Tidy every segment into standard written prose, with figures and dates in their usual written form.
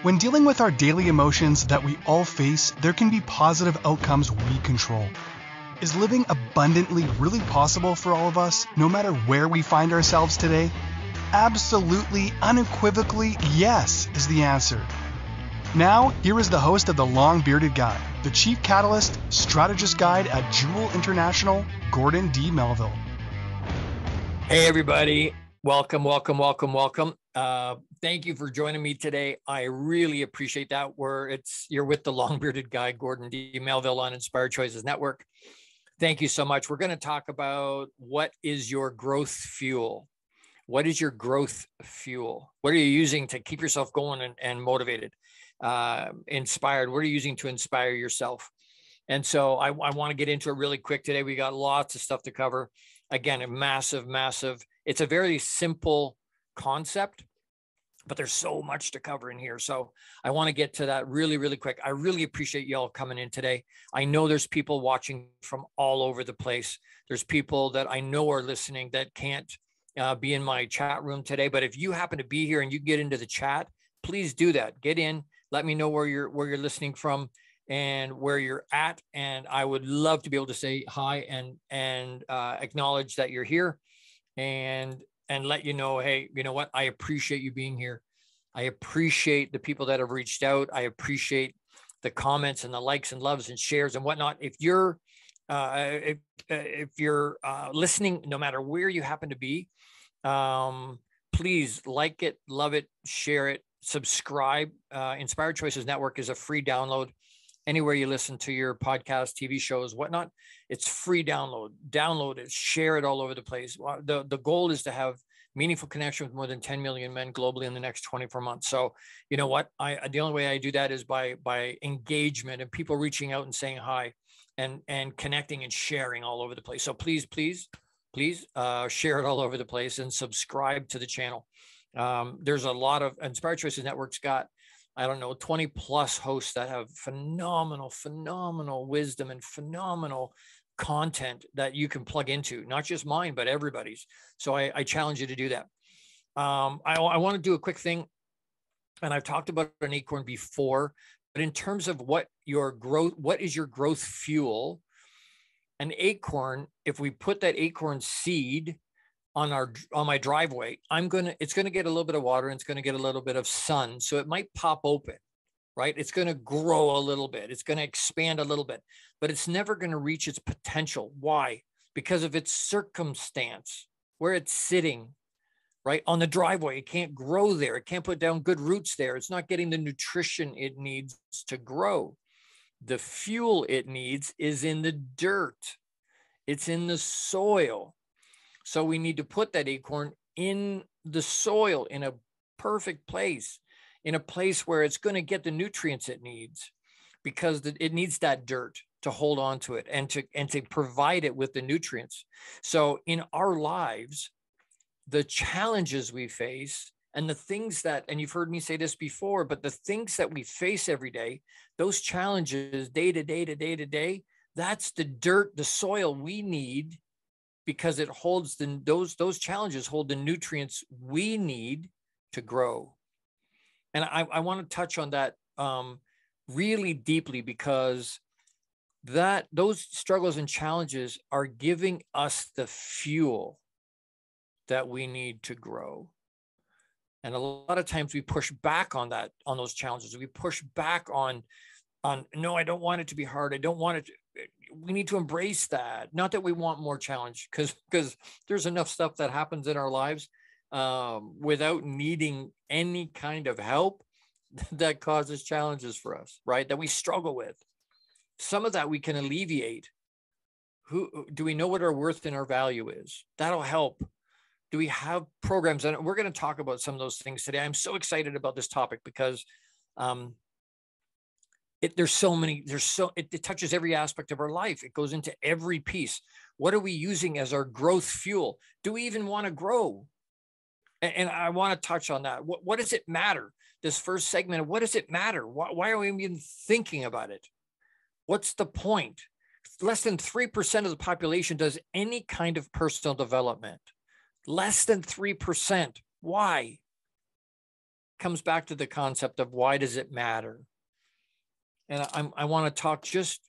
When dealing with our daily emotions that we all face, there can be positive outcomes we control. Is living abundantly really possible for all of us, no matter where we find ourselves today? Absolutely, unequivocally, yes is the answer. Now, here is the host of The Long Bearded Guy, the Chief Catalyst, Strategist Guide at Jewel International, Gordon D Melville. Hey, everybody. Welcome. Thank you for joining me today. I really appreciate that. You're with the Long Bearded Guy, Gordon D Melville on Inspired Choices Network. Thank you so much. We're going to talk about what is your growth fuel. What is your growth fuel? What are you using to keep yourself going and motivated, inspired? What are you using to inspire yourself? And so I want to get into it really quick today. We got lots of stuff to cover. Again, a massive, it's a very simple concept, but there's so much to cover in here. So I want to get to that really quick. I really appreciate you all coming in today. I know there's people watching from all over the place. There's people that I know are listening that can't be in my chat room today. But if you happen to be here and you get into the chat, please do that. Get in. Let me know where you're listening from and where you're at. And I would love to be able to say hi and acknowledge that you're here and let you know, hey, you know what? I appreciate you being here. I appreciate the people that have reached out. I appreciate the comments and the likes and loves and shares and whatnot. If you're listening, no matter where you happen to be, please like it, love it, share it, subscribe. Inspired Choices Network is a free download. Anywhere you listen to your podcast, TV shows, whatnot, it's free download. Download it, share it all over the place. The goal is to have meaningful connection with more than 10 million men globally in the next 24 months. So, you know what? The only way I do that is by engagement and people reaching out and saying hi and connecting and sharing all over the place. So please share it all over the place and subscribe to the channel. There's a lot of Inspired Choices Network's got, I don't know, 20 plus hosts that have phenomenal wisdom and phenomenal content that you can plug into, not just mine, but everybody's. So I challenge you to do that. I want to do a quick thing. And I've talked about an acorn before, but in terms of what is your growth fuel? An acorn, if we put that acorn seed on my driveway, it's going to get a little bit of water and it's going to get a little bit of sun. So it might pop open, right? It's going to grow a little bit. It's going to expand a little bit, but it's never going to reach its potential. Why? Because of its circumstance, where it's sitting, right? On the driveway. It can't grow there. It can't put down good roots there. It's not getting the nutrition it needs to grow. The fuel it needs is in the dirt. It's in the soil. So we need to put that acorn in the soil in a perfect place, in a place where it's going to get the nutrients it needs, because it needs that dirt to hold on to it and to provide it with the nutrients. So in our lives, the challenges we face and the things and you've heard me say this before, but the things that we face every day, those challenges day to day, that's the dirt, the soil we need, because it holds those challenges hold the nutrients we need to grow. And I want to touch on that really deeply, because those struggles and challenges are giving us the fuel that we need to grow. And a lot of times we push back on those challenges. We push back on, no, I don't want it to be hard. I don't want it to. We need to embrace that. Not that we want more challenge, because there's enough stuff that happens in our lives without needing any kind of help that causes challenges for us, right? That we struggle with. Some of that we can alleviate. Do we know what our worth and our value is? That'll help. Do we have programs? And we're going to talk about some of those things today. I'm so excited about this topic because it touches every aspect of our life. It goes into every piece. What are we using as our growth fuel? Do we even want to grow? And I want to touch on that. What does it matter? This first segment, what does it matter? Why are we even thinking about it? What's the point? Less than 3% of the population does any kind of personal development. Less than 3%. Why? comes back to the concept of why does it matter? And I want to talk just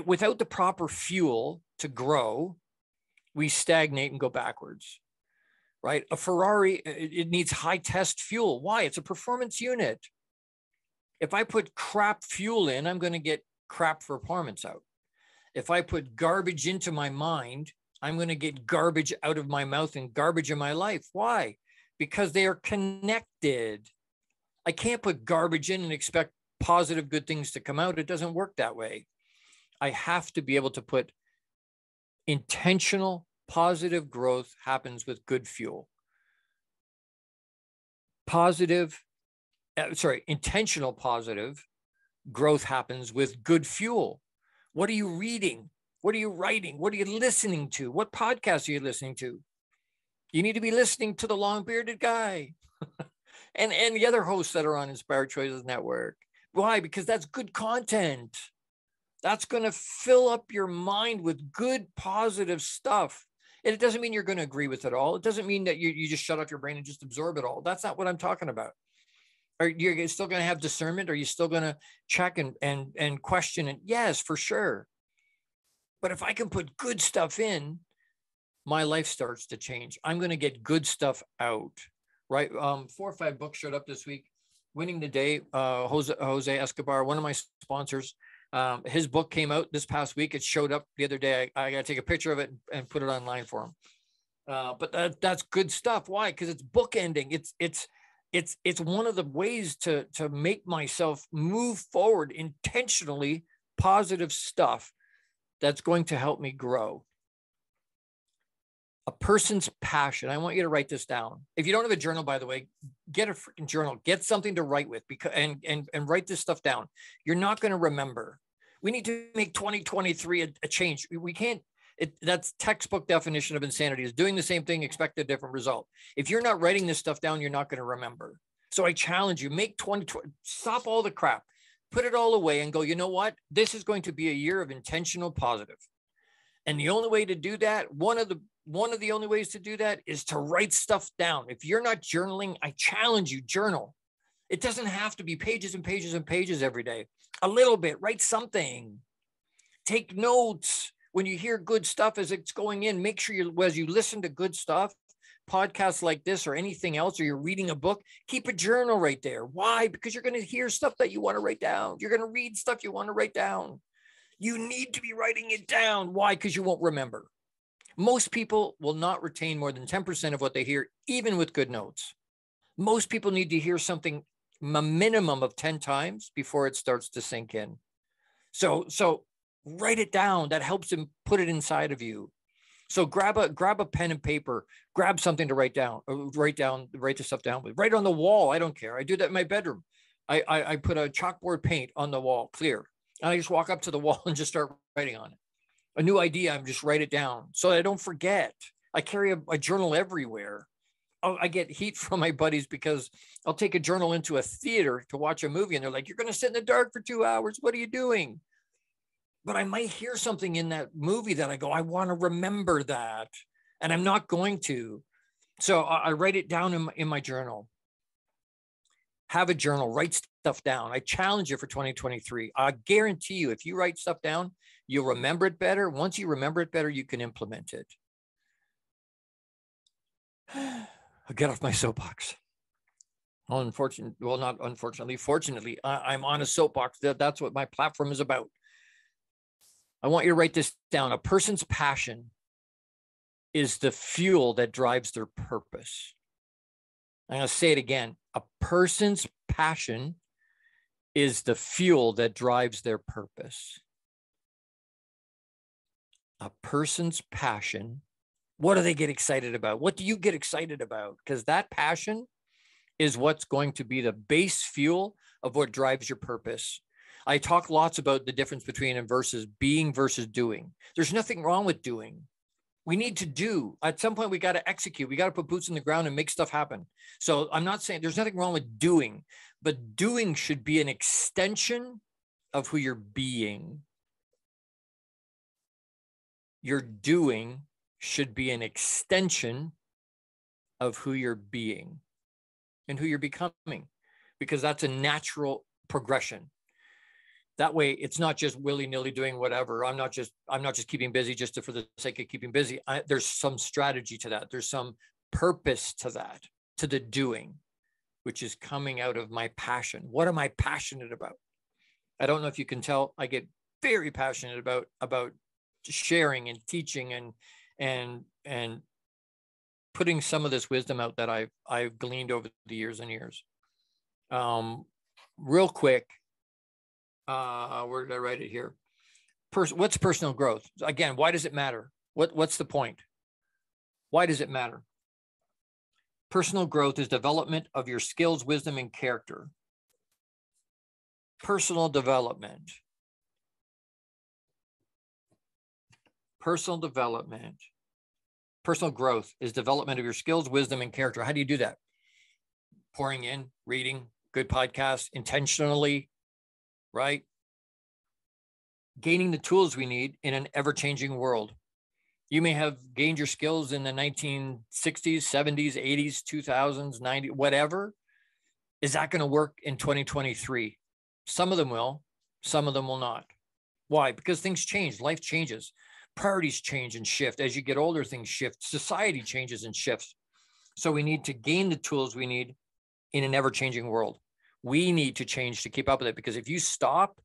without the proper fuel to grow, we stagnate and go backwards, right? A Ferrari, it needs high test fuel. Why? It's a performance unit. If I put crap fuel in, I'm going to get crap performance out. If I put garbage into my mind, I'm going to get garbage out of my mouth and garbage in my life. Why? Because they are connected. I can't put garbage in and expect positive, good things to come out. It doesn't work that way. I have to be able to put intentional positive growth happens with good fuel. Intentional positive growth happens with good fuel. What are you reading? What are you writing? What are you listening to? What podcasts are you listening to? You need to be listening to the long-bearded guy and the other hosts that are on Inspired Choices Network. Why? Because that's good content. That's going to fill up your mind with good, positive stuff. And it doesn't mean you're going to agree with it all. It doesn't mean that you just shut off your brain and just absorb it all. That's not what I'm talking about. Are you still going to have discernment? Are you still going to check and question it? Yes, for sure. But if I can put good stuff in, my life starts to change. I'm going to get good stuff out, right? 4 or 5 books showed up this week. Winning the Day, Jose Escobar, one of my sponsors. His book came out this past week. It showed up the other day. I got to take a picture of it and put it online for him. But that's good stuff. Why? Because it's bookending. It's one of the ways to make myself move forward intentionally, positive stuff that's going to help me grow. A person's passion. I want you to write this down. If you don't have a journal, by the way, get a freaking journal. Get something to write with and write this stuff down. You're not going to remember. We need to make 2023 a change. We can't. That's textbook definition of insanity, is doing the same thing, expect a different result. If you're not writing this stuff down, you're not going to remember. So I challenge you, make 2020, stop all the crap, put it all away and go, you know what? This is going to be a year of intentional positive. And the only way to do that, one of the only ways to do that is to write stuff down. If you're not journaling, I challenge you, journal. It doesn't have to be pages and pages and pages every day. A little bit, write something. Take notes. When you hear good stuff as it's going in, make sure as you listen to good stuff, podcasts like this or anything else, or you're reading a book, keep a journal right there. Why? Because you're going to hear stuff that you want to write down. You're going to read stuff you want to write down. You need to be writing it down. Why? Because you won't remember. Most people will not retain more than 10% of what they hear, even with good notes. Most people need to hear something a minimum of 10 times before it starts to sink in. So write it down. That helps them put it inside of you. So grab a pen and paper, grab something to write the stuff down with. Write on the wall. I don't care. I do that in my bedroom. I put a chalkboard paint on the wall, clear. And I just walk up to the wall and just start writing on it. A new idea, I'm just write it down so I don't forget. I carry a journal everywhere. I get heat from my buddies because I'll take a journal into a theater to watch a movie and they're like, you're going to sit in the dark for 2 hours. What are you doing? But I might hear something in that movie that I go, I want to remember that. And I'm not going to. So I write it down in my journal. Have a journal, write stuff down. I challenge you for 2023. I guarantee you, if you write stuff down, you'll remember it better. Once you remember it better, you can implement it. I'll get off my soapbox. Fortunately, I'm on a soapbox. That's what my platform is about. I want you to write this down. A person's passion is the fuel that drives their purpose. I'm going to say it again. A person's passion is the fuel that drives their purpose. A person's passion, what do they get excited about? What do you get excited about? Because that passion is what's going to be the base fuel of what drives your purpose. I talk lots about the difference between and versus being versus doing. There's nothing wrong with doing. We need to do. At some point, we got to execute. We got to put boots in the ground and make stuff happen. So I'm not saying there's nothing wrong with doing, but doing should be an extension of who you're being. Your doing should be an extension of who you're being. and who you're becoming, because that's a natural progression. That way, it's not just willy-nilly doing whatever. I'm not just keeping busy just for the sake of keeping busy. There's some strategy to that. There's some purpose to that, to the doing, which is coming out of my passion. What am I passionate about? I don't know if you can tell. I get very passionate about sharing and teaching and putting some of this wisdom out that I've gleaned over the years and years. Real quick. Where did I write it here? What's personal growth? Again, why does it matter? What's the point? Why does it matter? Personal growth is development of your skills, wisdom, and character. Personal development. Personal development. Personal growth is development of your skills, wisdom, and character. How do you do that? Pouring in, reading, good podcasts, intentionally, right? Gaining the tools we need in an ever-changing world. You may have gained your skills in the 1960s, 70s, 80s, 2000s, 90s, whatever. Is that going to work in 2023? Some of them will, some of them will not. Why? Because things change, life changes, priorities change and shift. As you get older, things shift, society changes and shifts. So we need to gain the tools we need in an ever-changing world. We need to change to keep up with it, because if you stop,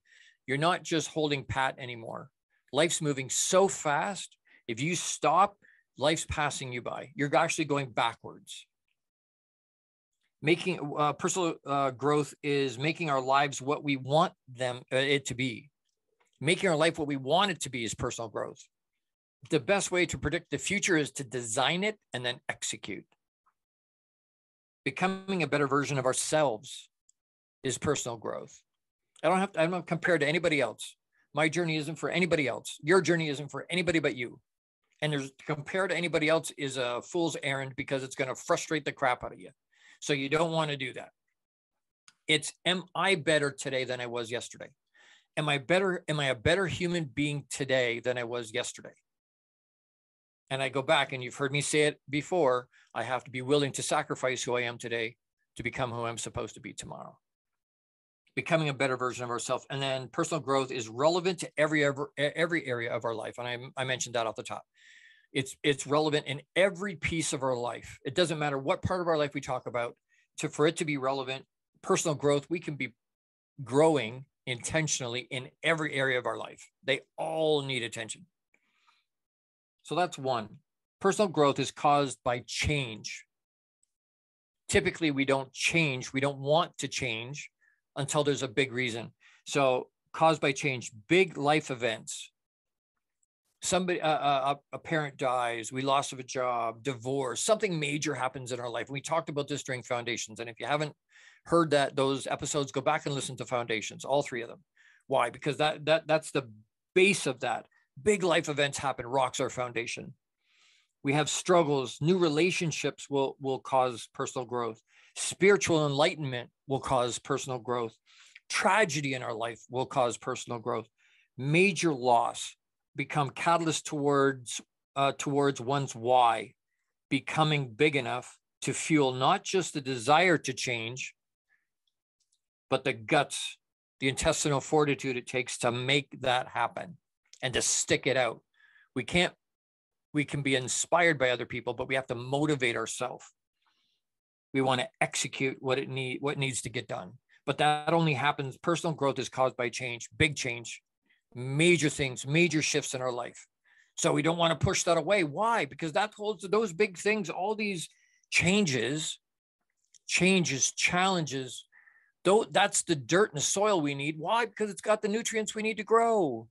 you're not just holding pat anymore. Life's moving so fast. If you stop, life's passing you by. You're actually going backwards. Making personal growth is making our lives what we want it to be. Making our life what we want it to be is personal growth. The best way to predict the future is to design it and then execute. Becoming a better version of ourselves is personal growth. I'm not compared to anybody else. My journey isn't for anybody else. Your journey isn't for anybody but you. And compared to anybody else is a fool's errand, because it's going to frustrate the crap out of you. So you don't want to do that. It's, am I better today than I was yesterday? Am I a better human being today than I was yesterday? And I go back, and you've heard me say it before, I have to be willing to sacrifice who I am today to become who I'm supposed to be tomorrow. Becoming a better version of ourselves. And then personal growth is relevant to every area of our life. And I mentioned that off the top. It's relevant in every piece of our life. It doesn't matter what part of our life we talk about. For it to be relevant, personal growth, we can be growing intentionally in every area of our life. They all need attention. So that's one. Personal growth is caused by change. Typically, we don't change. We don't want to change until there's a big reason. So caused by change, big life events. Somebody, a parent dies, we lost a job, divorce, something major happens in our life. We talked about this during Foundations. And if you haven't heard those episodes, go back and listen to Foundations, all three of them. Why? Because that's the base of that. Big life events happen, rocks our foundation. We have struggles, new relationships will cause personal growth. Spiritual enlightenment will cause personal growth. Tragedy in our life will cause personal growth. Major loss become catalyst towards one's why, becoming big enough to fuel not just the desire to change, but the guts, the intestinal fortitude it takes to make that happen and to stick it out. We can be inspired by other people, but we have to motivate ourselves. We want to execute what needs to get done. But that only happens, personal growth is caused by change, big change, major things, major shifts in our life. So we don't want to push that away. Why? Because that holds those big things, all these changes, challenges, though that's the dirt and the soil we need. Why? Because it's got the nutrients we need to grow.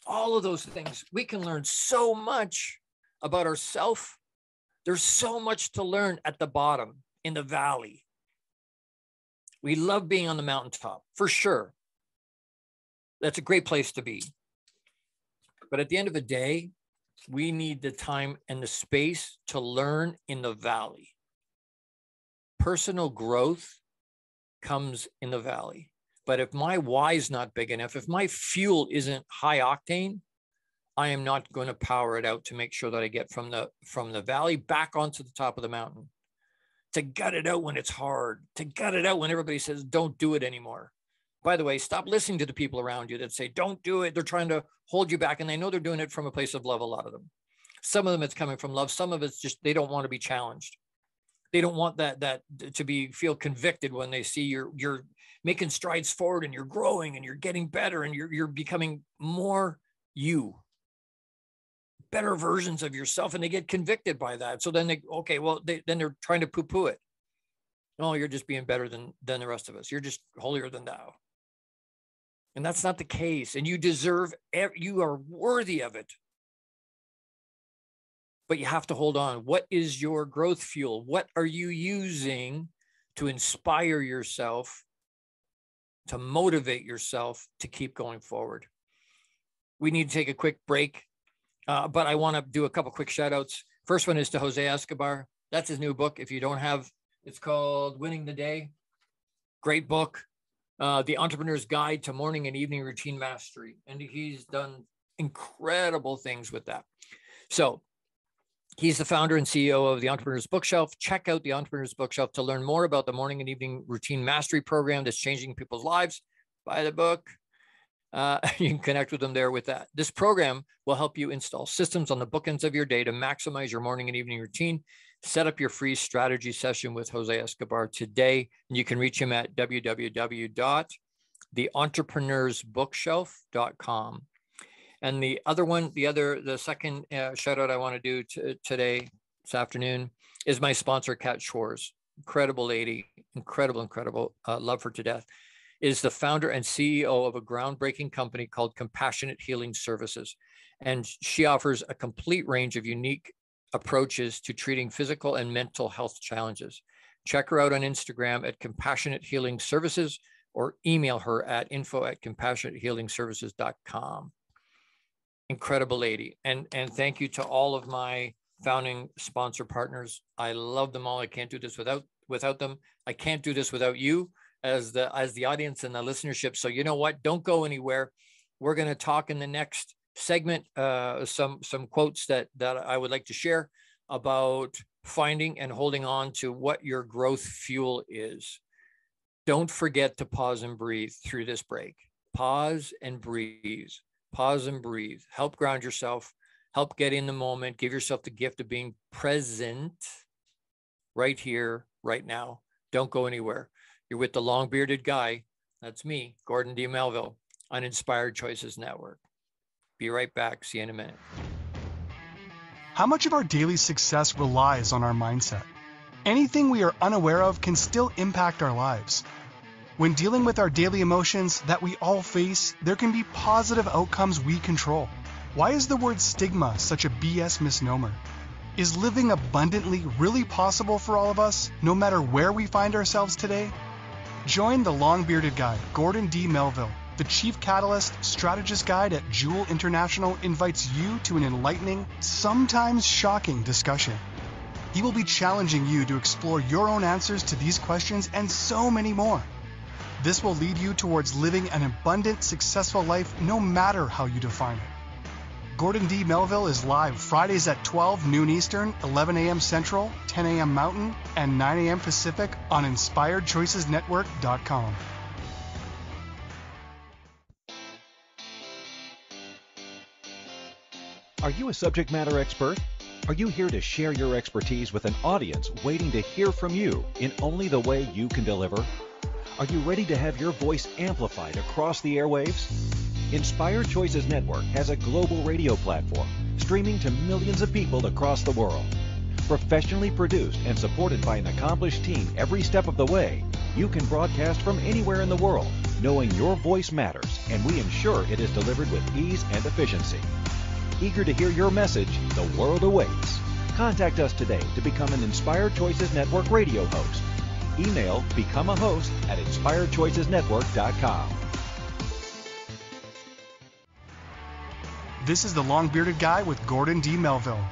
All of those things. We can learn so much about ourselves. There's so much to learn at the bottom, in the valley. We love being on the mountaintop, for sure. That's a great place to be. But at the end of the day, we need the time and the space to learn in the valley. Personal growth comes in the valley. But if my why is not big enough, if my fuel isn't high octane, I am not going to power it out to make sure that I get from the valley back onto the top of the mountain. to gut it out when it's hard, to gut it out when everybody says, don't do it anymore. By the way, stop listening to the people around you that say, don't do it. They're trying to hold you back, and they know they're doing it from a place of love, a lot of them. Some of them, it's coming from love. Some of it's just, they don't want to be challenged. They don't want that to feel convicted when they see you're making strides forward and you're growing and you're getting better and you're becoming more you, better versions of yourself, and they get convicted by that. So then then they're trying to poo-poo it. Oh, you're just being better than the rest of us. You're just holier than thou. And that's not the case. And you are worthy of it. But you have to hold on. What is your growth fuel? What are you using to inspire yourself, to motivate yourself to keep going forward? We need to take a quick break, but I want to do a couple quick shout outs. First one is to Jose Escobar. That's his new book. If you don't have, it's called Winning the Day. Great book. The Entrepreneur's Guide to Morning and Evening Routine Mastery. And he's done incredible things with that. So he's the founder and CEO of the Entrepreneur's Bookshelf. Check out the Entrepreneur's Bookshelf to learn more about the morning and evening routine mastery program that's changing people's lives. Buy the book. You can connect with them there with that. This program will help you install systems on the bookends of your day to maximize your morning and evening routine. Set up your free strategy session with Jose Escobar today. And you can reach him at www.theentrepreneursbookshelf.com. And the second shout out I want to do today, this afternoon, is my sponsor, Kat Schwarz. Incredible lady, incredible, love her to death. Is the founder and CEO of a groundbreaking company called Compassionate Healing Services. And she offers a complete range of unique approaches to treating physical and mental health challenges. Check her out on Instagram at Compassionate Healing Services, or email her at info@compassionatehealingservices.com. Incredible lady. And thank you to all of my founding sponsor partners. I love them all. I can't do this without them. I can't do this without you as the audience and the listenership. So you know what? Don't go anywhere. We're going to talk in the next segment, some quotes that I would like to share about finding and holding on to what your growth fuel is. Don't forget to pause and breathe through this break. Pause and breathe. Pause and breathe. Help ground yourself. Help get in the moment. Give yourself the gift of being present right here, right now. Don't go anywhere. You're with the long-bearded guy. That's me, Gordon D Melville, on Inspired Choices Network. Be right back. See you in a minute. How much of our daily success relies on our mindset? Anything we are unaware of can still impact our lives. When dealing with our daily emotions that we all face, there can be positive outcomes we control. Why is the word stigma such a BS misnomer? Is living abundantly really possible for all of us, no matter where we find ourselves today? Join the long-bearded guy, Gordon D Melville. The Chief Catalyst Strategist Guide at Jewel International invites you to an enlightening, sometimes shocking discussion. He will be challenging you to explore your own answers to these questions and so many more. This will lead you towards living an abundant, successful life no matter how you define it. Gordon D Melville is live Fridays at 12 noon Eastern, 11 a.m. Central, 10 a.m. Mountain, and 9 a.m. Pacific on InspiredChoicesNetwork.com. Are you a subject matter expert? Are you here to share your expertise with an audience waiting to hear from you in only the way you can deliver? Are you ready to have your voice amplified across the airwaves? Inspired Choices Network has a global radio platform streaming to millions of people across the world. Professionally produced and supported by an accomplished team every step of the way, you can broadcast from anywhere in the world, knowing your voice matters, and we ensure it is delivered with ease and efficiency. Eager to hear your message, the world awaits. Contact us today to become an Inspired Choices Network radio host. Email becomeahost@inspiredchoicesnetwork.com. This is the long-bearded guy with Gordon D Melville.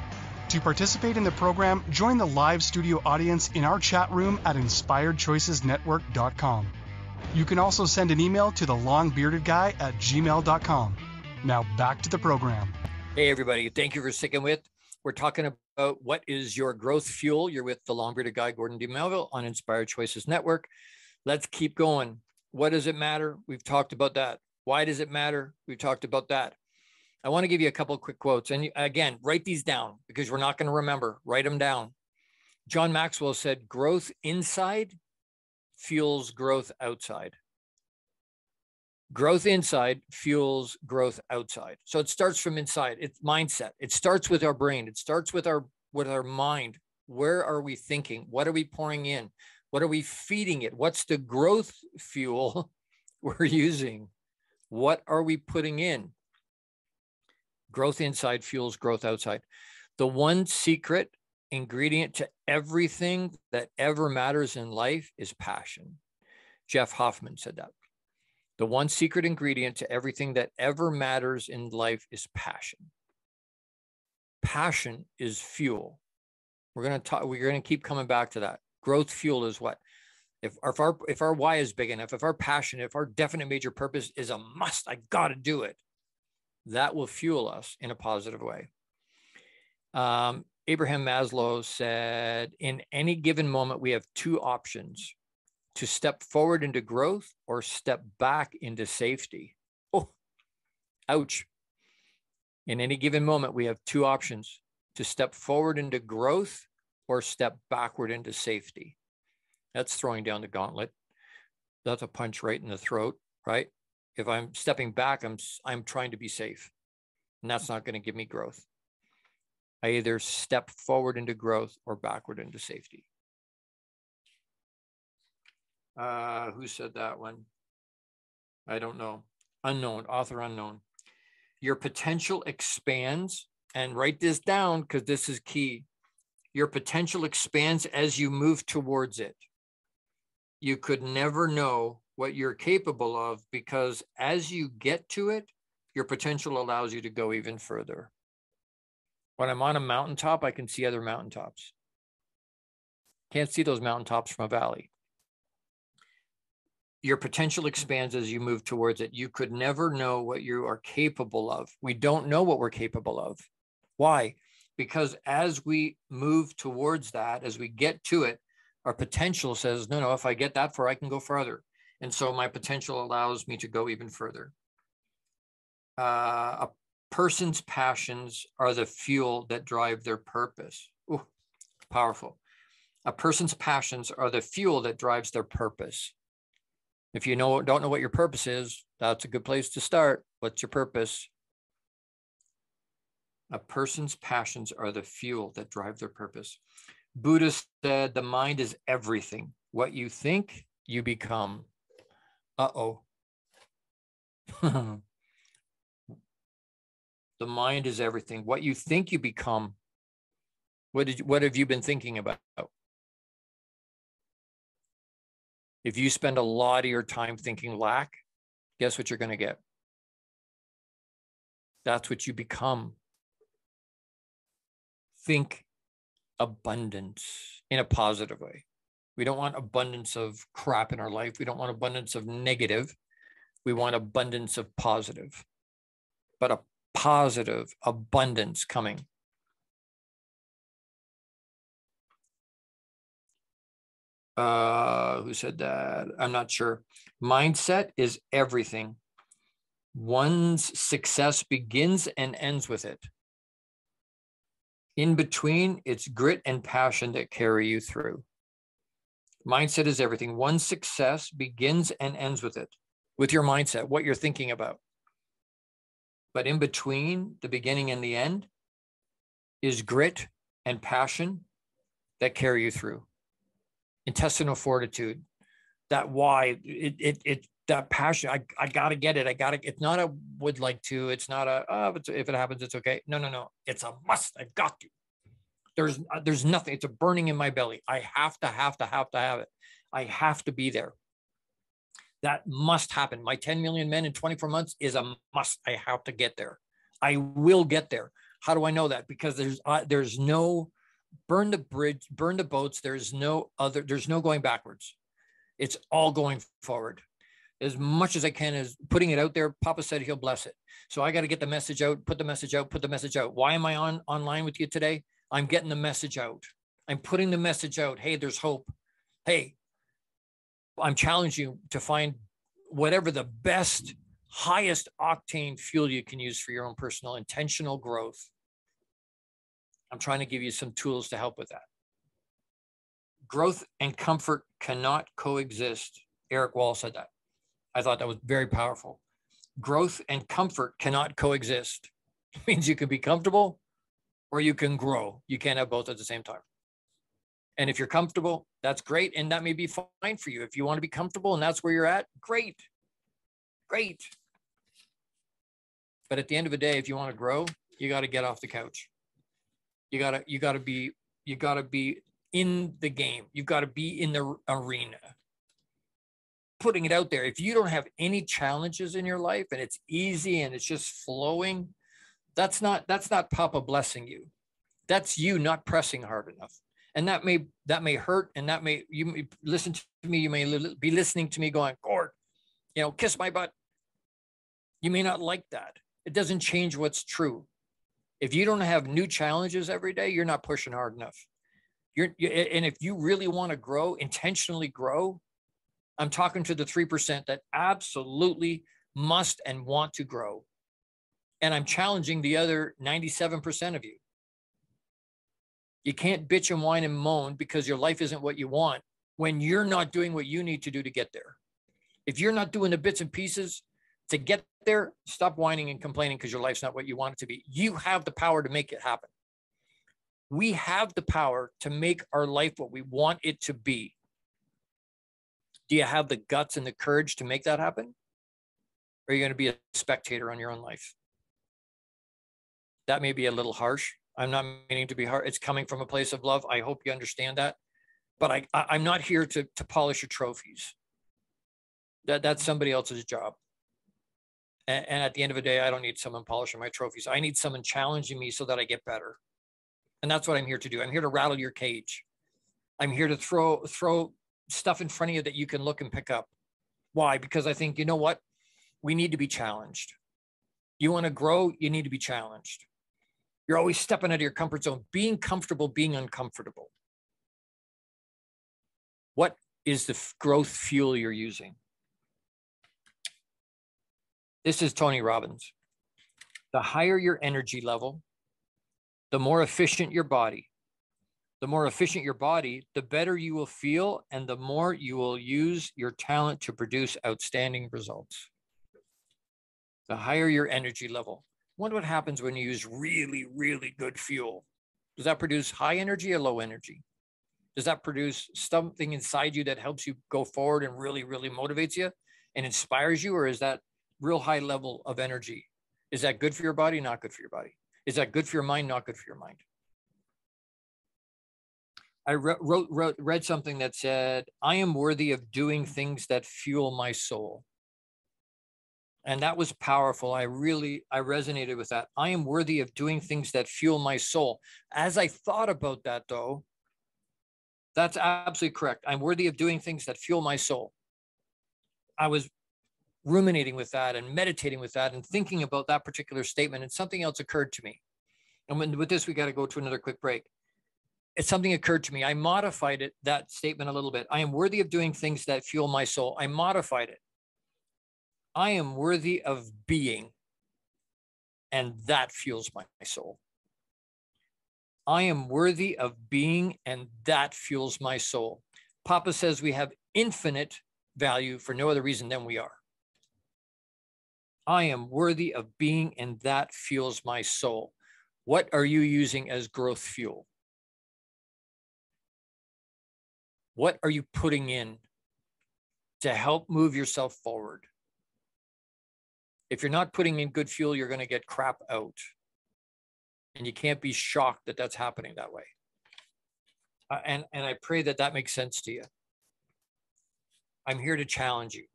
To participate in the program, join the live studio audience in our chat room at inspiredchoicesnetwork.com. You can also send an email to the longbeardedguy@gmail.com. Now back to the program. Hey, everybody. Thank you for sticking with. We're talking what is your growth fuel. You're with the long-bearded guy, Gordon D Melville, on Inspired Choices Network. Let's keep going. What does it matter? We've talked about that. Why does it matter? We've talked about that. I want to give you a couple of quick quotes. And again, write these down because we're not going to remember. Write them down. John Maxwell said, growth inside fuels growth outside. Growth inside fuels growth outside. So it starts from inside. It's mindset. It starts with our brain. It starts with our mind. Where are we thinking? What are we pouring in? What are we feeding it? What's the growth fuel we're using? What are we putting in? Growth inside fuels growth outside. The one secret ingredient to everything that ever matters in life is passion. Jeff Hoffman said that. The one secret ingredient to everything that ever matters in life is passion. Passion is fuel. We're going to keep coming back to that. Growth fuel is what? If our why is big enough, if our passion, if our definite major purpose is a must, I got to do it, that will fuel us in a positive way. Abraham Maslow said, in any given moment, we have two options: to step forward into growth or step back into safety. Oh, ouch. In any given moment, we have two options: to step forward into growth or step backward into safety. That's throwing down the gauntlet. That's a punch right in the throat, right? If I'm stepping back, I'm trying to be safe, and that's not going to give me growth. I either step forward into growth or backward into safety. Who said that one? I don't know. Unknown, author unknown. Your potential expands, and write this down because this is key. Your potential expands as you move towards it. You could never know what you're capable of because as you get to it, your potential allows you to go even further. When I'm on a mountaintop, I can see other mountaintops. Can't see those mountaintops from a valley. Your potential expands as you move towards it. You could never know what you are capable of. We don't know what we're capable of. Why? Because as we move towards that, as we get to it, our potential says, no, if I get that far, I can go further. And so my potential allows me to go even further. A person's passions are the fuel that drive their purpose. Ooh, powerful. A person's passions are the fuel that drives their purpose. If you don't know what your purpose is, that's a good place to start. What's your purpose? A person's passions are the fuel that drive their purpose. Buddha said, the mind is everything. What you think, you become. Uh-oh. The mind is everything. What you think, you become. What have you been thinking about? If you spend a lot of your time thinking lack, guess what you're going to get? That's what you become. Think abundance in a positive way. We don't want abundance of crap in our life. We don't want abundance of negative. We want abundance of positive, but a positive abundance coming. Who said that? I'm not sure. Mindset is everything. One's success begins and ends with it. In between, it's grit and passion that carry you through. Mindset is everything. One's success begins and ends with it, with your mindset, what you're thinking about. But in between the beginning and the end is grit and passion that carry you through. Intestinal fortitude, that why, that passion, I got to get it. It's not a would like to, it's not a, if it happens, it's okay. No. It's a must. I've got to. There's nothing. It's a burning in my belly. I have to have it. I have to be there. That must happen. My 10 million men in 24 months is a must. I have to get there. I will get there. How do I know that? Because there's no burn the bridge, burn the boats. There's no going backwards. It's all going forward. As much as I can is putting it out there. Papa said he'll bless it. So I got to get the message out, put the message out. Why am I online with you today? I'm getting the message out. I'm putting the message out. Hey, there's hope. Hey, I'm challenging you to find whatever the best, highest octane fuel you can use for your own personal intentional growth. I'm trying to give you some tools to help with that. Growth and comfort cannot coexist. Eric Wall said that. I thought that was very powerful. Growth and comfort cannot coexist. It means you can be comfortable or you can grow. You can't have both at the same time. And if you're comfortable, that's great. And that may be fine for you. If you want to be comfortable and that's where you're at, great. Great. But at the end of the day, if you want to grow, you got to get off the couch. You got to be in the game. You've got to be in the arena. Putting it out there. If you don't have any challenges in your life and it's easy and it's just flowing, that's not Papa blessing you. That's you not pressing hard enough. And that may hurt, and you may listen to me, you may be listening to me going, Gord, kiss my butt. You may not like that. It doesn't change what's true. If you don't have new challenges every day, you're not pushing hard enough. And if you really want to grow, intentionally grow, I'm talking to the 3% that absolutely must and want to grow. And I'm challenging the other 97% of you. You can't bitch and whine and moan because your life isn't what you want when you're not doing what you need to do to get there. If you're not doing the bits and pieces to get there, stop whining and complaining because your life's not what you want it to be. You have the power to make it happen. We have the power to make our life what we want it to be. Do you have the guts and the courage to make that happen? Or are you going to be a spectator on your own life? That may be a little harsh. I'm not meaning to be hard. It's coming from a place of love. I hope you understand that. But I'm not here to polish your trophies. That's somebody else's job. And at the end of the day, I don't need someone polishing my trophies. I need someone challenging me so that I get better. And that's what I'm here to do. I'm here to rattle your cage. I'm here to throw stuff in front of you that you can look and pick up. Why? Because I think, you know what? We need to be challenged. You want to grow, you need to be challenged. You're always stepping out of your comfort zone, being comfortable, being uncomfortable. What is the growth fuel you're using? This is Tony Robbins. The higher your energy level, the more efficient your body. The more efficient your body, the better you will feel, and the more you will use your talent to produce outstanding results. The higher your energy level. Wonder what happens when you use really, really good fuel. Does that produce high energy or low energy? Does that produce something inside you that helps you go forward and really, really motivates you and inspires you? Or is that real high level of energy? Is that good for your body? Not good for your body. Is that good for your mind? Not good for your mind. I read something that said, I am worthy of doing things that fuel my soul. And that was powerful. I resonated with that. I am worthy of doing things that fuel my soul. As I thought about that, though, that's absolutely correct. I'm worthy of doing things that fuel my soul. I was ruminating with that and meditating with that and thinking about that particular statement, and something else occurred to me. And with this, we got to go to another quick break. Something occurred to me. I modified that statement a little bit. I am worthy of doing things that fuel my soul. I modified it. I am worthy of being, and that fuels my soul. I am worthy of being, and that fuels my soul. Papa says we have infinite value for no other reason than we are. I am worthy of being, and that fuels my soul. What are you using as growth fuel? What are you putting in to help move yourself forward? If you're not putting in good fuel, you're going to get crap out. And you can't be shocked that that's happening that way. And I pray that that makes sense to you. I'm here to challenge you.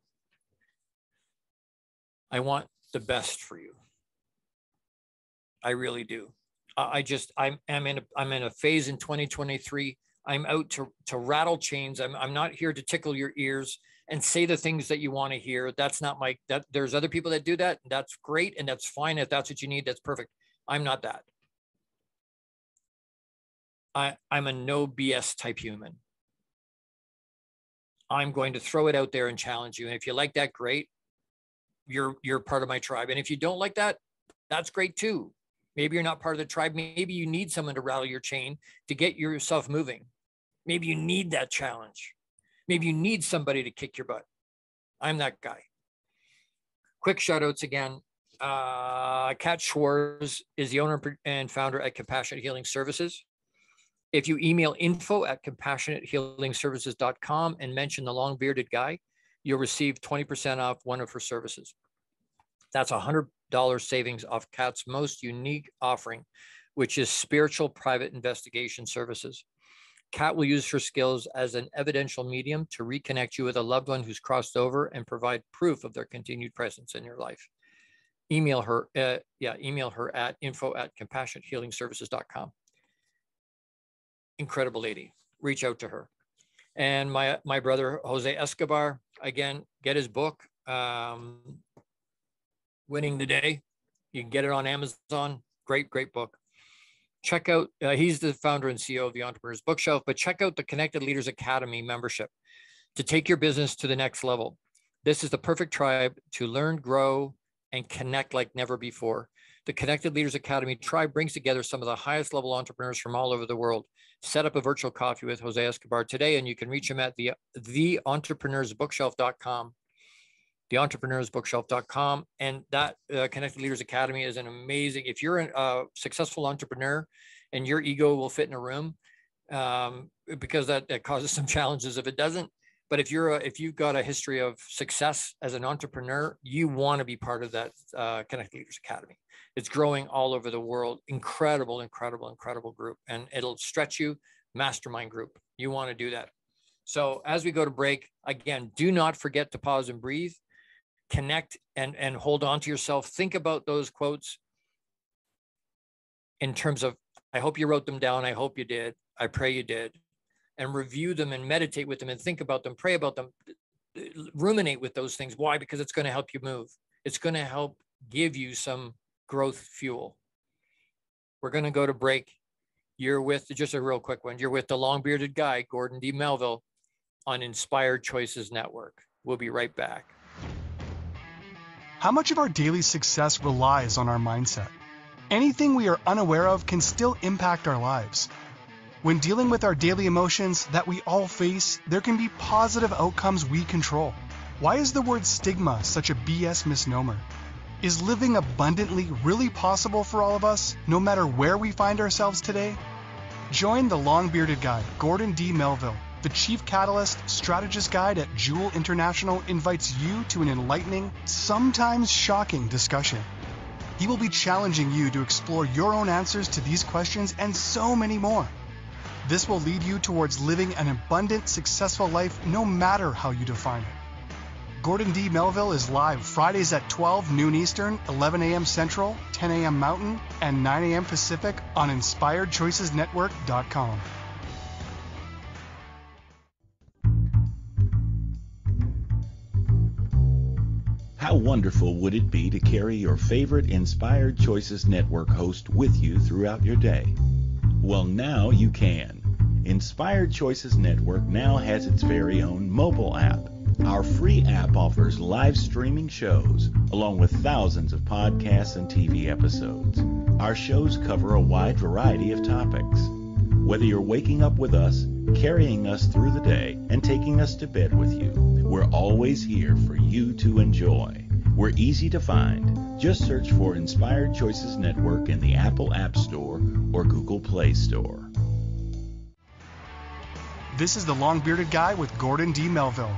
I want the best for you. I really do. I'm in a phase in 2023. I'm out to rattle chains. I'm not here to tickle your ears and say the things that you want to hear. That's not there's other people that do that. And that's great. And that's fine. If that's what you need, that's perfect. I'm not that. I'm a no BS type human. I'm going to throw it out there and challenge you. And if you like that, great. You're part of my tribe. And if you don't like that, that's great too. Maybe you're not part of the tribe. Maybe you need someone to rattle your chain to get yourself moving. Maybe you need that challenge. Maybe you need somebody to kick your butt. I'm that guy. Quick shout outs again. Kat Schwartz is the owner and founder at Compassionate Healing Services. If you email info@compassionatehealingservices.com and mention the long bearded guy, you'll receive 20% off one of her services. That's $100 savings off Kat's most unique offering, which is spiritual private investigation services. Kat will use her skills as an evidential medium to reconnect you with a loved one who's crossed over and provide proof of their continued presence in your life. Email her at info@compassionatehealingservices.com. Incredible lady. Reach out to her. And my brother, Jose Escobar, again, get his book, Winning the Day. You can get it on Amazon. Great book. Check out, he's the founder and CEO of the Entrepreneur's Bookshelf, but check out the Connected Leaders Academy membership to take your business to the next level. This is the perfect tribe to learn, grow, and connect like never before. The Connected Leaders Academy tribe brings together some of the highest level entrepreneurs from all over the world. Set up a virtual coffee with Jose Escobar today, and you can reach him at theentrepreneursbookshelf.com. Theentrepreneursbookshelf.com. And that Connected Leaders Academy is an amazing, if you're a successful entrepreneur and your ego will fit in a room, because that causes some challenges if it doesn't. But if you've got a history of success as an entrepreneur, you want to be part of that Connected Leaders Academy. It's growing all over the world. Incredible group. And it'll stretch you. Mastermind group. You want to do that. So as we go to break, again, do not forget to pause and breathe, connect and hold on to yourself. Think about those quotes in terms of, I hope you wrote them down. I hope you did. I pray you did. And review them and meditate with them and think about them, pray about them, ruminate with those things. Why? Because it's going to help you move. It's going to help give you some growth fuel. We're going to go to break. You're with, just a real quick one, you're with the long-bearded guy, Gordon D Melville, on Inspired Choices Network. We'll be right back. How much of our daily success relies on our mindset? Anything we are unaware of can still impact our lives. When dealing with our daily emotions that we all face, there can be positive outcomes we control. Why is the word stigma such a BS misnomer? Is living abundantly really possible for all of us, no matter where we find ourselves today? Join the long-bearded guy, Gordon D Melville. The Chief Catalyst Strategist Guide at Jewel International invites you to an enlightening, sometimes shocking discussion. He will be challenging you to explore your own answers to these questions and so many more. This will lead you towards living an abundant, successful life no matter how you define it. Gordon D Melville is live Fridays at 12 noon Eastern, 11 a.m. Central, 10 a.m. Mountain, and 9 a.m. Pacific on InspiredChoicesNetwork.com. How wonderful would it be to carry your favorite Inspired Choices Network host with you throughout your day? Well, now you can. Inspired Choices Network now has its very own mobile app. Our free app offers live streaming shows, along with thousands of podcasts and TV episodes. Our shows cover a wide variety of topics. Whether you're waking up with us, carrying us through the day, and taking us to bed with you, we're always here for you to enjoy. We're easy to find. Just search for Inspired Choices Network in the Apple App Store or Google Play Store. This is the long-bearded guy with Gordon D Melville.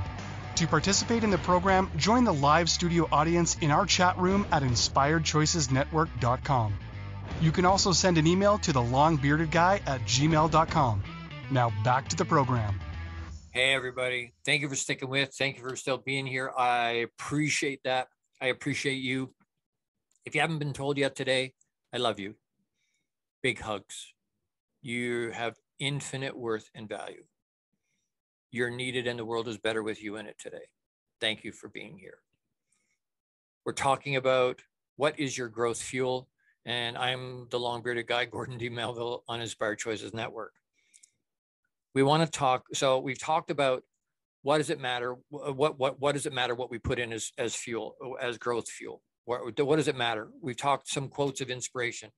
To participate in the program, join the live studio audience in our chat room at InspiredChoicesNetwork.com. You can also send an email to thelongbeardedguy@gmail.com. Now back to the program. Hey, everybody. Thank you for sticking with. Thank you for still being here. I appreciate that. I appreciate you. If you haven't been told yet today, I love you. Big hugs. You have infinite worth and value. You're needed and the world is better with you in it today. Thank you for being here. We're talking about what is your growth fuel? And I'm the long-bearded guy, Gordon D Melville on Inspired Choices Network. We want to talk. So we've talked about what does it matter? What does it matter what we put in as fuel, as growth fuel? What does it matter? We've talked some quotes of inspiration.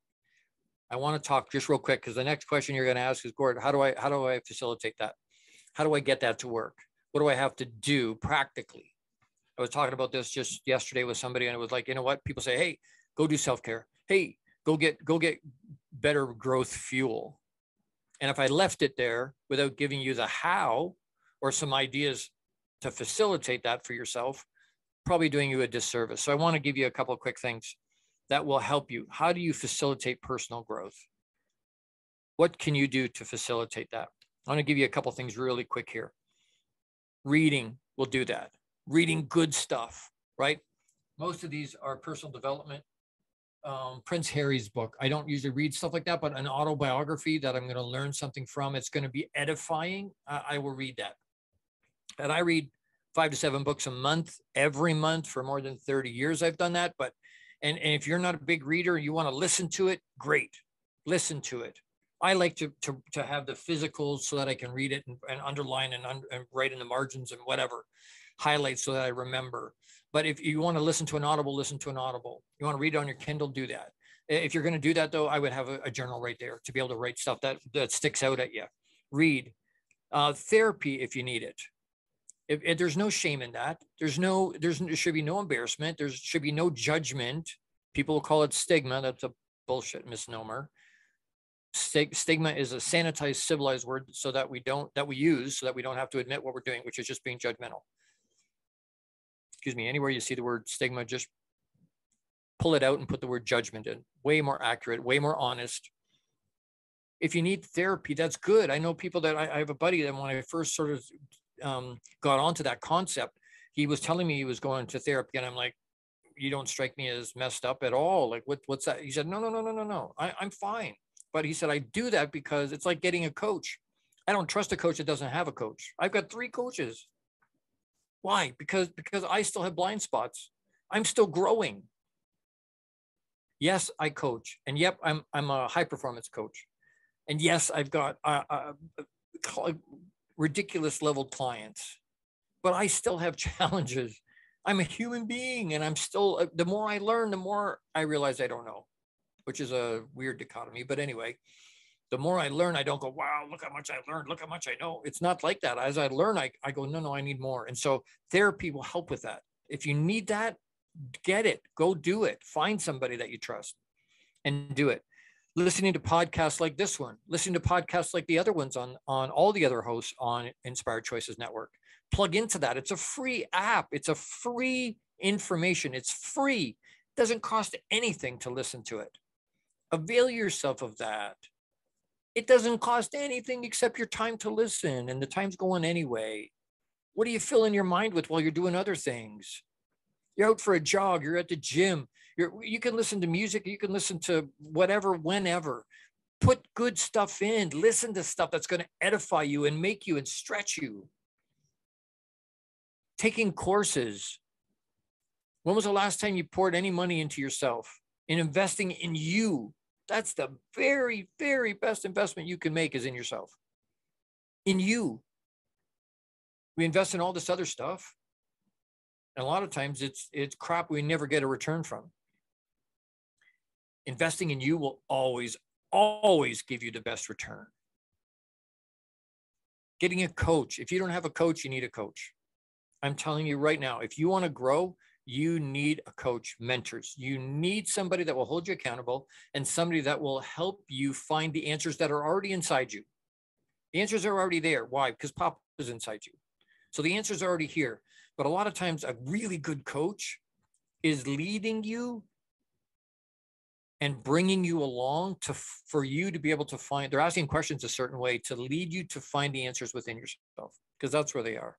I want to talk just real quick because the next question you're going to ask is, Gordon, how do I facilitate that? How do I get that to work? What do I have to do practically? I was talking about this just yesterday with somebody, and it was like, you know what? People say, hey, go do self-care. Hey, go get better growth fuel. And if I left it there without giving you the how or some ideas to facilitate that for yourself, probably doing you a disservice. So I want to give you a couple of quick things that will help you. How do you facilitate personal growth? What can you do to facilitate that? I'm going to give you a couple of things really quick here. Reading will do that. Reading good stuff, right? Most of these are personal development. Prince Harry's book. I don't usually read stuff like that, but an autobiography that I'm going to learn something from, it's going to be edifying. I will read that. And I read 5 to 7 books a month, every month for more than 30 years. I've done that. But, and if you're not a big reader, you want to listen to it, great. Listen to it. I like to have the physical so that I can read it and underline and write in the margins and whatever, highlight so that I remember. But if you want to listen to an audible, listen to an audible. You want to read it on your Kindle, do that. If you're going to do that, though, I would have a journal right there to be able to write stuff that sticks out at you. Read. Therapy if you need it. If there's no shame in that. There should be no embarrassment. There should be no judgment. People will call it stigma. That's a bullshit misnomer. Stigma is a sanitized, civilized word so that we don't have to admit what we're doing, which is just being judgmental. Excuse me, anywhere you see the word stigma, just pull it out and put the word judgment in. Way more accurate, way more honest. If you need therapy, that's good. I know people that I have a buddy that when I first sort of got onto that concept, he was telling me he was going to therapy, and I'm like, you don't strike me as messed up at all. Like, what's that? He said, no. I'm fine. But he said, I do that because it's like getting a coach. I don't trust a coach that doesn't have a coach. I've got 3 coaches. Why? Because I still have blind spots. I'm still growing. Yes, I coach. And yep, I'm a high performance coach. And yes, I've got ridiculous level clients, but I still have challenges. I'm a human being, and I'm still, the more I learn, the more I realize I don't know, which is a weird dichotomy. But anyway, the more I learn, I don't go, wow, look how much I learned. Look how much I know. It's not like that. As I learn, I go, no, I need more. And so therapy will help with that. If you need that, get it, go do it. Find somebody that you trust and do it. Listening to podcasts like this one, listening to podcasts like the other ones on all the other hosts on Inspired Choices Network. Plug into that. It's a free app. It's a free information. It's free. It doesn't cost anything to listen to it. Avail yourself of that. It doesn't cost anything except your time to listen, and the time's going anyway. What do you fill in your mind with while you're doing other things? You're out for a jog, you're at the gym, you can listen to music, you can listen to whatever, whenever. Put good stuff in, listen to stuff that's going to edify you and make you and stretch you. Taking courses. When was the last time you poured any money into yourself, in investing in you? That's the very, very best investment you can make is in yourself, in you. We invest in all this other stuff. And a lot of times it's crap we never get a return from. Investing in you will always give you the best return. Getting a coach. If you don't have a coach, you need a coach. I'm telling you right now, if you want to grow, you need a coach, mentors. You need somebody that will hold you accountable and somebody that will help you find the answers that are already inside you. The answers are already there. Why? Because Papa is inside you. So the answers are already here. But a lot of times a really good coach is leading you and bringing you along for you to be able to find, they're asking questions a certain way to lead you to find the answers within yourself, because that's where they are.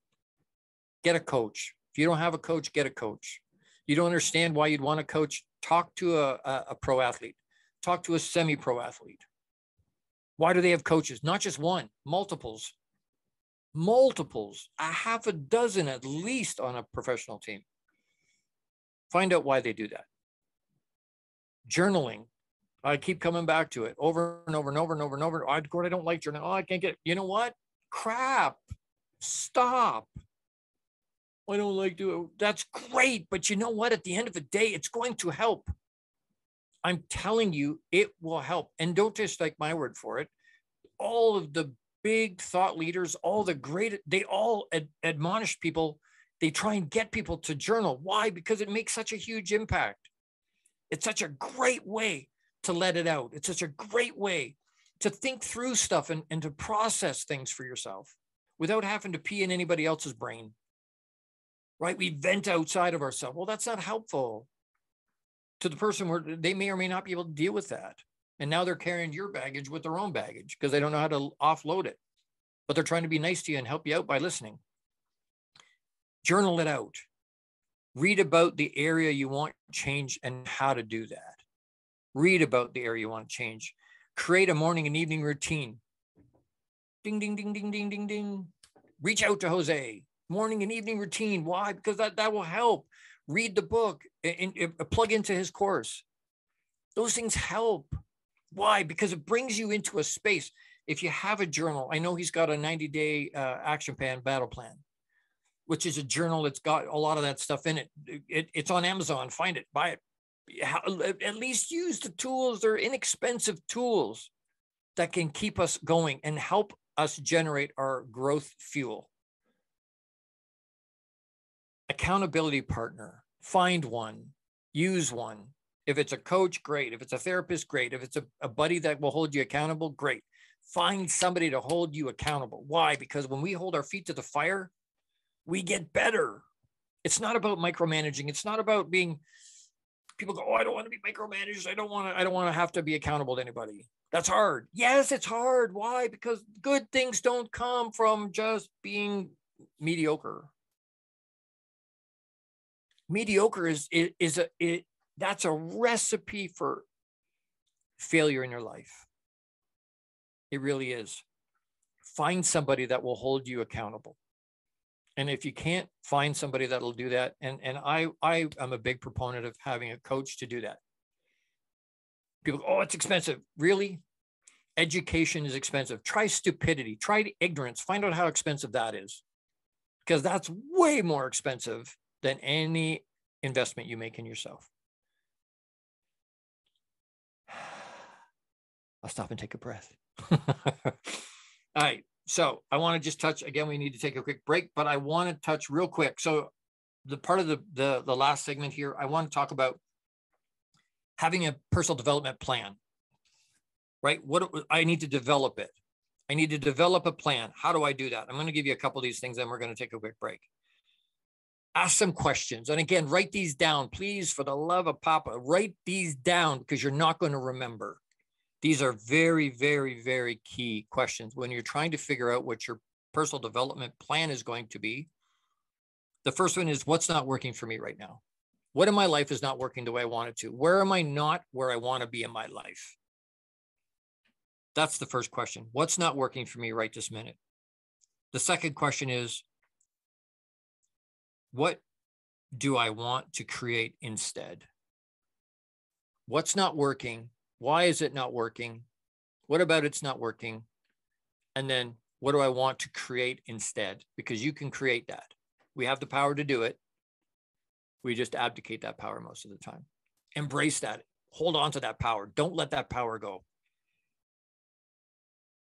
Get a coach. If you don't have a coach, get a coach. You don't understand why you'd want a coach, talk to a pro athlete. Talk to a semi-pro athlete. Why do they have coaches? Not just one, multiples, a half a dozen at least on a professional team. Find out why they do that. Journaling. I keep coming back to it over and over and over and over and over. Gordon, I don't like journaling. Oh, I can't get it. You know what? crap. Stop. I don't like to. That's great. But you know what? At the end of the day, it's going to help. I'm telling you, it will help. And don't just take my word for it. All of the big thought leaders, all the great, they all admonish people. They try and get people to journal. Why? Because it makes such a huge impact. It's such a great way to let it out. It's such a great way to think through stuff and to process things for yourself without having to pee in anybody else's brain, right? We vent outside of ourselves. Well, that's not helpful to the person where they may or may not be able to deal with that. And now they're carrying your baggage with their own baggage because they don't know how to offload it, but they're trying to be nice to you and help you out by listening. Journal it out. Read about the area you want to change and how to do that. Read about the area you want to change. Create a morning and evening routine. Ding, ding, ding, ding, ding, ding, ding. Reach out to Jose. Morning and evening routine. Why? Because that will help. Read the book and plug into his course. Those things help. Why? Because it brings you into a space. If you have a journal, I know he's got a 90-day action plan, battle plan, which is a journal that's got a lot of that stuff in it. It's on Amazon. Find it, buy it. At least use the tools. They're inexpensive tools that can keep us going and help us generate our growth fuel. Accountability partner. Find one. Use one. If it's a coach, great. If it's a therapist, great. If it's a buddy that will hold you accountable, great. Find somebody to hold you accountable. Why? Because when we hold our feet to the fire, we get better. It's not about micromanaging. It's not about being, people go, oh, I don't want to be micromanaged. I don't want to have to be accountable to anybody. That's hard. Yes, it's hard. Why? Because good things don't come from just being mediocre. Mediocre that's a recipe for failure in your life. It really is. Find somebody that will hold you accountable. And if you can't find somebody that'll do that, and I am a big proponent of having a coach to do that. People go, oh, it's expensive. Really? Education is expensive. Try stupidity. Try ignorance. Find out how expensive that is. Because that's way more expensive than any investment you make in yourself. I'll stop and take a breath. All right. So I want to just touch, again, we need to take a quick break, but I want to touch real quick. So the part of the last segment here, I want to talk about having a personal development plan, right? I need to develop it. I need to develop a plan. How do I do that? I'm going to give you a couple of these things, and we're going to take a quick break. Ask some questions. And again, write these down, please, for the love of Papa, write these down because you're not going to remember. These are very, very, very key questions when you're trying to figure out what your personal development plan is going to be. The first one is, what's not working for me right now? What in my life is not working the way I want it to? Where am I not where I want to be in my life? That's the first question. What's not working for me right this minute? The second question is, what do I want to create instead? What's not working? Why is it not working? What about it's not working? And then what do I want to create instead? Because you can create that. We have the power to do it. We just abdicate that power most of the time. Embrace that. Hold on to that power. Don't let that power go.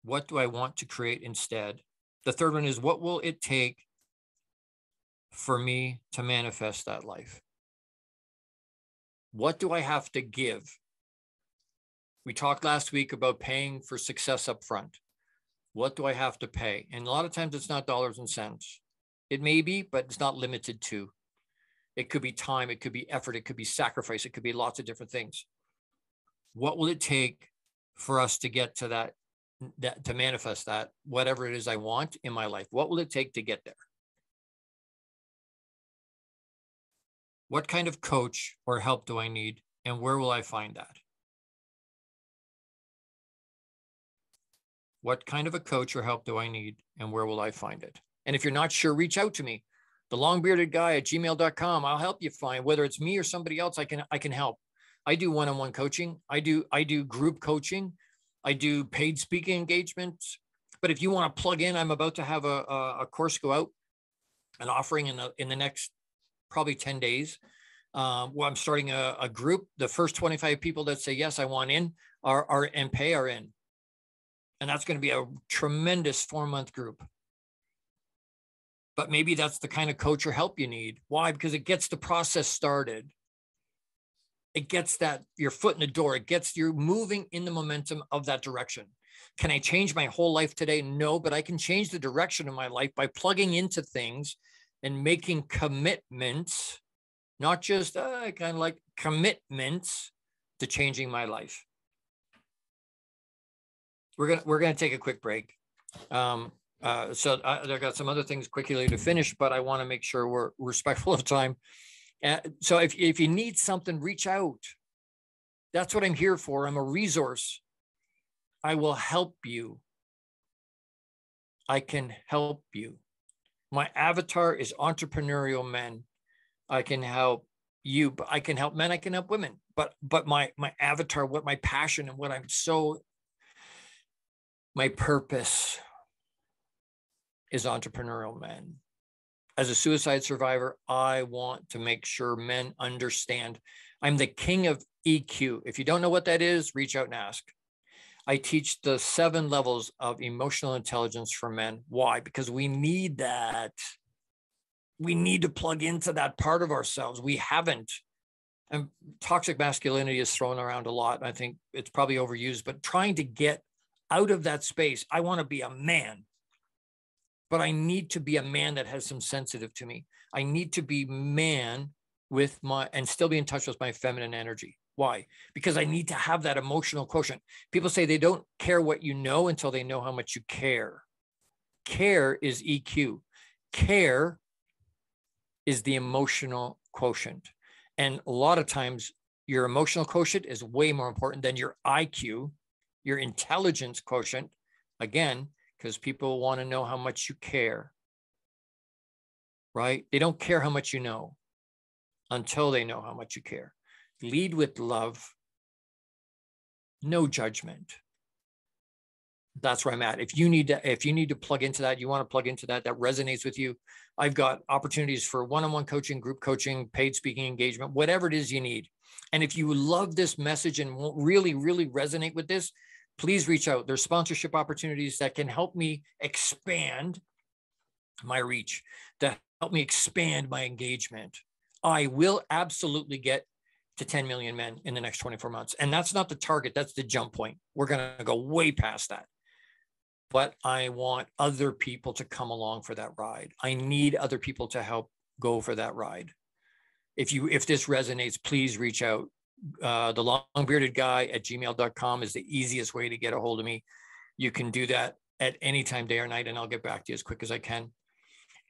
What do I want to create instead? The third one is, what will it take for me to manifest that life? What do I have to give? We talked last week about paying for success up front. What do I have to pay? And a lot of times it's not dollars and cents. It may be, but it's not limited to. It could be time, it could be effort, it could be sacrifice, it could be lots of different things. What will it take for us to get to that to manifest that, whatever it is I want in my life? What will it take to get there? What kind of coach or help do I need, and where will I find that? What kind of a coach or help do I need, and where will I find it? And if you're not sure, reach out to me, thelongbeardedguy@gmail.com. I'll help you find, whether it's me or somebody else, I can help. I do one-on-one coaching. I do group coaching. I do paid speaking engagements. But if you want to plug in, I'm about to have a course go out, an offering in the next probably 10 days. Well, I'm starting a group. The first 25 people that say, yes, I want in are in. And that's going to be a tremendous 4-month group. But maybe that's the kind of coach or help you need. Why? Because it gets the process started. It gets your foot in the door. It gets you moving in the momentum of that direction. Can I change my whole life today? No, but I can change the direction of my life by plugging into things and making commitments, not just kind of like commitments to changing my life. We're gonna take a quick break. So I've got some other things quickly to finish, but I want to make sure we're respectful of time. So if you need something, reach out. That's what I'm here for. I'm a resource. I will help you. I can help you. My avatar is entrepreneurial men. I can help you, but I can help men. I can help women. But my avatar, what my passion and what my purpose is entrepreneurial men. As a suicide survivor, I want to make sure men understand I'm the king of EQ. If you don't know what that is, reach out and ask. I teach the 7 levels of emotional intelligence for men. Why? Because we need that. We need to plug into that part of ourselves. We haven't. And toxic masculinity is thrown around a lot. I think it's probably overused, but trying to get out of that space. I want to be a man, but I need to be a man that has some sensitive to me. I need to be man and still be in touch with my feminine energy. Why? Because I need to have that emotional quotient. People say they don't care what you know until they know how much you care. Care is EQ. Care is the emotional quotient. And a lot of times your emotional quotient is way more important than your IQ, your intelligence quotient. Again, because people want to know how much you care, right? They don't care how much you know until they know how much you care. Lead with love, no judgment. That's where I'm at. If you need to plug into that, you want to plug into that resonates with you. I've got opportunities for one-on-one coaching, group coaching, paid speaking engagement, whatever it is you need. And if you love this message and really, really resonate with this, please reach out. There's sponsorship opportunities that can help me expand my reach, that help me expand my engagement. I will absolutely get to 10 million men in the next 24 months. And that's not the target. That's the jump point. We're going to go way past that. But I want other people to come along for that ride. I need other people to help go for that ride. If this resonates, please reach out. The longbeardedguy@gmail.com is the easiest way to get a hold of me. You can do that at any time, day or night, and I'll get back to you as quick as I can.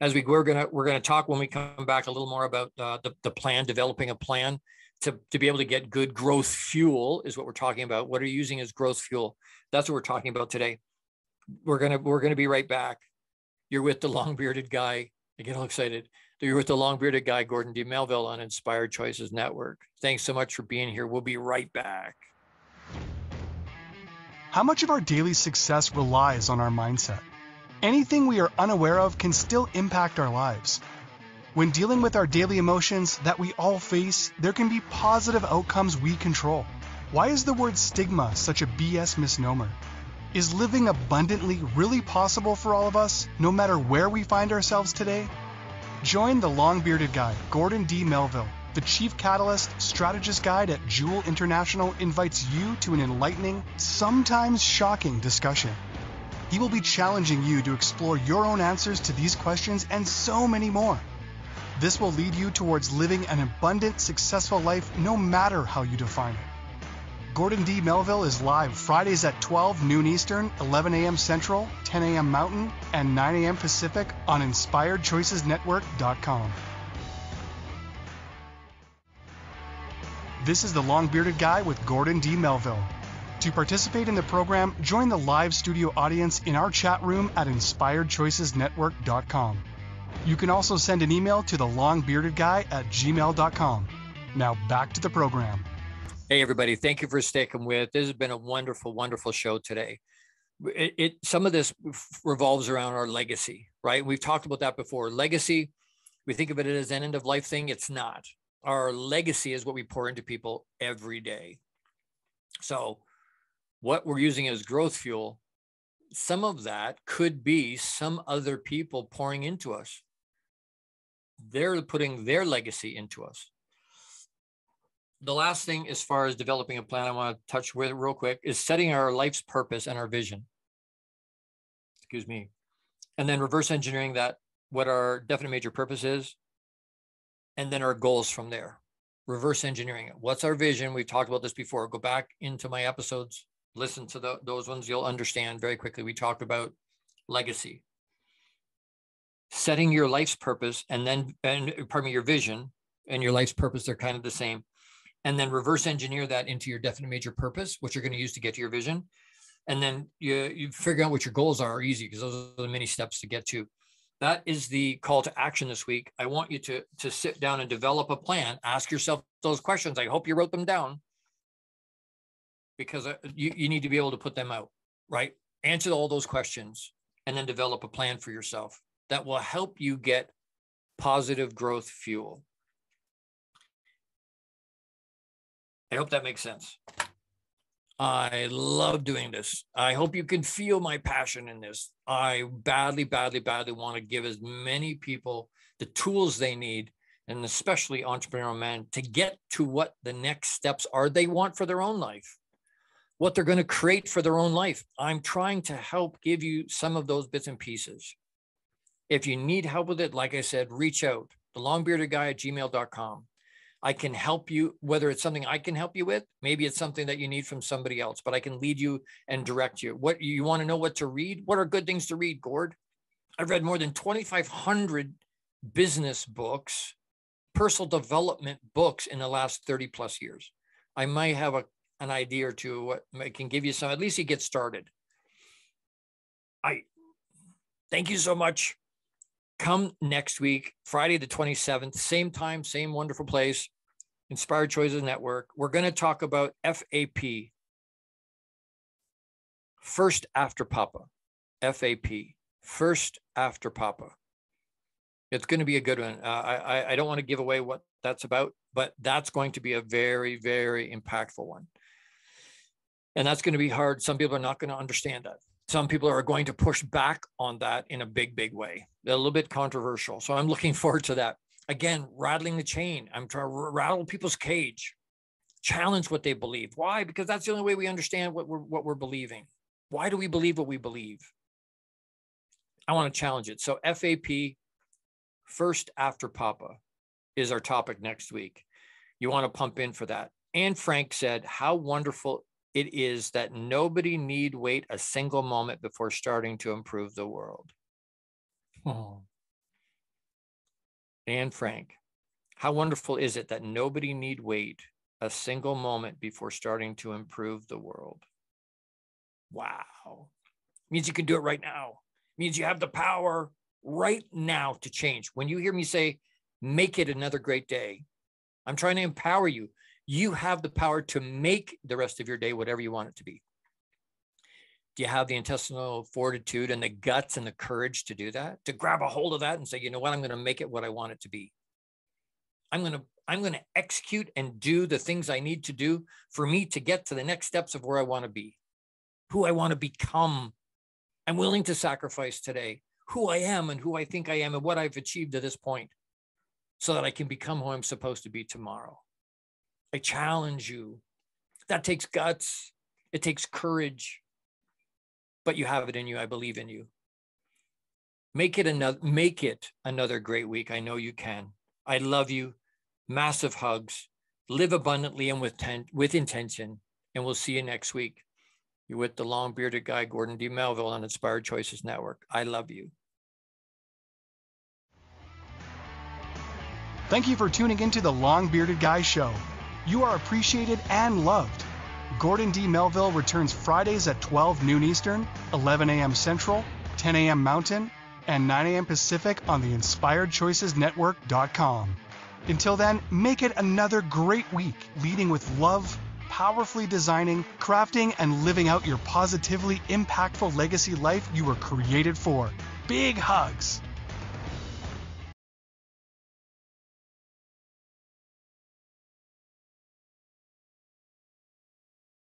As we're gonna talk when we come back a little more about the plan, developing a plan to be able to get good growth fuel is what we're talking about. What are you using as growth fuel? That's what we're talking about today. We're gonna be right back. You're with the long bearded guy. I get all excited. You're with the long bearded guy, Gordon D Melville on Inspired Choices Network. Thanks so much for being here. We'll be right back. How much of our daily success relies on our mindset? Anything we are unaware of can still impact our lives. When dealing with our daily emotions that we all face, there can be positive outcomes we control. Why is the word stigma such a BS misnomer? Is living abundantly really possible for all of us, no matter where we find ourselves today? Join the long-bearded guy, Gordon D Melville. The Chief Catalyst Strategist Guide at Jewel International invites you to an enlightening, sometimes shocking discussion. He will be challenging you to explore your own answers to these questions and so many more. This will lead you towards living an abundant, successful life no matter how you define it. Gordon D Melville is live Fridays at 12 noon Eastern, 11 a.m. Central, 10 a.m. Mountain, and 9 a.m. Pacific on InspiredChoicesNetwork.com. This is the Long-Bearded Guy with Gordon D Melville. To participate in the program, join the live studio audience in our chat room at InspiredChoicesNetwork.com. You can also send an email to the longbeardedguy@gmail.com. Now back to the program. Hey, everybody. Thank you for sticking with. This has been a wonderful, wonderful show today. Some of this revolves around our legacy, right? We've talked about that before. Legacy, we think of it as an end of life thing. It's not. Our legacy is what we pour into people every day. So what we're using as growth fuel, some of that could be some other people pouring into us. They're putting their legacy into us. The last thing, as far as developing a plan, I want to touch with real quick is setting our life's purpose and our vision. Excuse me. And then reverse engineering that, what our definite major purpose is, and then our goals from there. Reverse engineering it. What's our vision? We've talked about this before. Go back into my episodes, listen to those ones. You'll understand very quickly. We talked about legacy. Setting your life's purpose your vision and your life's purpose, they're kind of the same. And then reverse engineer that into your definite major purpose, which you're going to use to get to your vision. And then you figure out what your goals are easy, because those are the many steps to get to. That is the call to action this week. I want you to sit down and develop a plan. Ask yourself those questions. I hope you wrote them down, because you need to be able to put them out, right? Answer all those questions and then develop a plan for yourself that will help you get positive growth fuel. I hope that makes sense. I love doing this. I hope you can feel my passion in this. I badly, badly, badly want to give as many people the tools they need, and especially entrepreneurial men, to get to what the next steps are they want for their own life, what they're going to create for their own life. I'm trying to help give you some of those bits and pieces. If you need help with it, like I said, reach out, thelongbeardedguy@gmail.com. I can help you, whether it's something I can help you with, maybe it's something that you need from somebody else, but I can lead you and direct you. What you want to know what to read? What are good things to read, Gord? I've read more than 2,500 business books, personal development books in the last 30 plus years. I might have an idea or two what I can give you some, at least you get started. Thank you so much. Come next week, Friday the 27th, same time, same wonderful place, Inspired Choices Network. We're going to talk about FAP, First After Papa. FAP, First After Papa. It's going to be a good one. I don't want to give away what that's about, but that's going to be a very, very impactful one. And that's going to be hard. Some people are not going to understand that. Some people are going to push back on that in a big, big way. They're a little bit controversial. So I'm looking forward to that. Again, rattling the chain. I'm trying to rattle people's cage, challenge what they believe. Why? Because that's the only way we understand what we're believing. Why do we believe what we believe? I want to challenge it. So FAP, First After Papa, is our topic next week. You want to pump in for that. And Frank said, how wonderful it is that nobody need wait a single moment before starting to improve the world. Oh. And Frank, how wonderful is it that nobody need wait a single moment before starting to improve the world? Wow. Means you can do it right now. Means you have the power right now to change. When you hear me say, make it another great day, I'm trying to empower you. You have the power to make the rest of your day whatever you want it to be. Do you have the intestinal fortitude and the guts and the courage to do that? To grab a hold of that and say, you know what, I'm going to make it what I want it to be. I'm going to execute and do the things I need to do for me to get to the next steps of where I want to be, who I want to become. I'm willing to sacrifice today who I am and who I think I am and what I've achieved to this point so that I can become who I'm supposed to be tomorrow. I challenge you. That takes guts. It takes courage, but you have it in you. I believe in you. Make it another great week. I know you can. I love you. Massive hugs. Live abundantly and with intention. And we'll see you next week. You're with the long-bearded guy, Gordon D Melville, on Inspired Choices Network. I love you. Thank you for tuning into the Long-Bearded Guy Show. You are appreciated and loved. Gordon D Melville returns Fridays at 12 noon Eastern, 11 a.m. Central, 10 a.m. Mountain, and 9 a.m. Pacific on the InspiredChoicesNetwork.com. Until then, make it another great week, leading with love, powerfully designing, crafting, and living out your positively impactful legacy life you were created for. Big hugs.